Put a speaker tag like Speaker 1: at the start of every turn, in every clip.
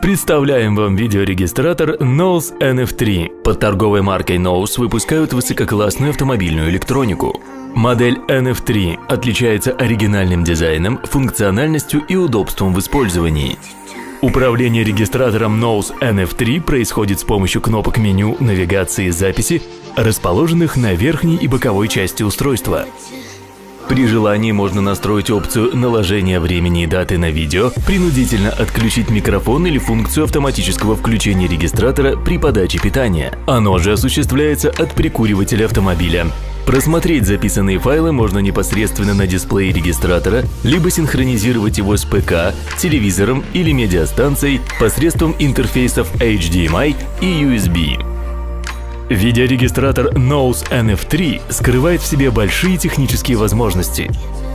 Speaker 1: Представляем вам видеорегистратор Knowles NF3. Под торговой маркой Knowles выпускают высококлассную автомобильную электронику. Модель NF3 отличается оригинальным дизайном, функциональностью и удобством в использовании. Управление регистратором Knowles NF3 происходит с помощью кнопок меню навигации и записи, расположенных на верхней и боковой части устройства. При желании можно настроить опцию наложения времени и даты на видео, принудительно отключить микрофон или функцию автоматического включения регистратора при подаче питания. Оно же осуществляется от прикуривателя автомобиля. Просмотреть записанные файлы можно непосредственно на дисплее регистратора, либо синхронизировать его с ПК, телевизором или медиастанцией посредством интерфейсов HDMI и USB. Видеорегистратор Knowles NF3 скрывает в себе большие технические возможности.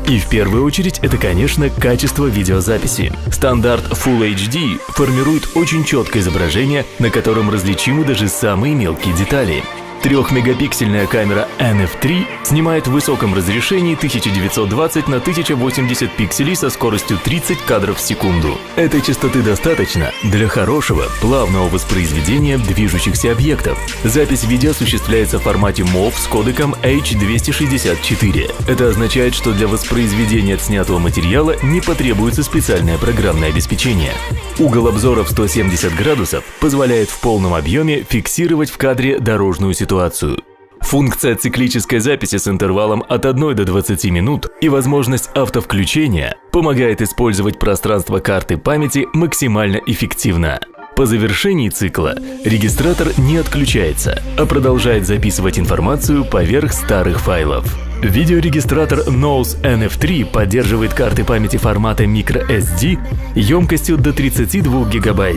Speaker 1: И в первую очередь это, конечно, качество видеозаписи. Стандарт Full HD формирует очень четкое изображение, на котором различимы даже самые мелкие детали. 3-мегапиксельная камера NF3 снимает в высоком разрешении 1920 на 1080 пикселей со скоростью 30 кадров в секунду. Этой частоты достаточно для хорошего, плавного воспроизведения движущихся объектов. Запись видео осуществляется в формате MOV с кодеком H264. Это означает, что для воспроизведения отснятого материала не потребуется специальное программное обеспечение. Угол обзора в 170 градусов позволяет в полном объеме фиксировать в кадре дорожную ситуацию. Функция циклической записи с интервалом от 1 до 20 минут и возможность автовключения помогает использовать пространство карты памяти максимально эффективно. По завершении цикла регистратор не отключается, а продолжает записывать информацию поверх старых файлов. Видеорегистратор Knowles NF3 поддерживает карты памяти формата microSD емкостью до 32 ГБ.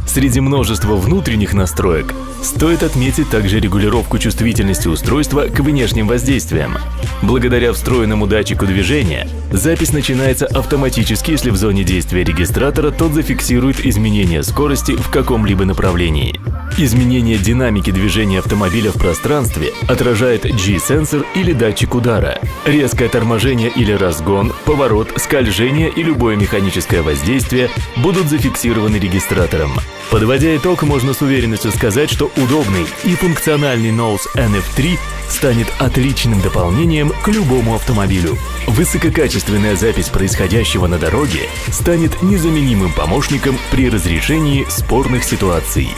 Speaker 1: Среди множества внутренних настроек стоит отметить также регулировку чувствительности устройства к внешним воздействиям. Благодаря встроенному датчику движения запись начинается автоматически, если в зоне действия регистратора тот зафиксирует изменение скорости в каком-либо направлении. Изменение динамики движения автомобиля в пространстве отражает G-сенсор или датчик удара. Резкое торможение или разгон, поворот, скольжение и любое механическое воздействие будут зафиксированы регистратором. Подводя итог, можно с уверенностью сказать, что удобный и функциональный Knowles NF3 станет отличным дополнением к любому автомобилю. Высококачественная запись происходящего на дороге станет незаменимым помощником при разрешении спорных ситуаций.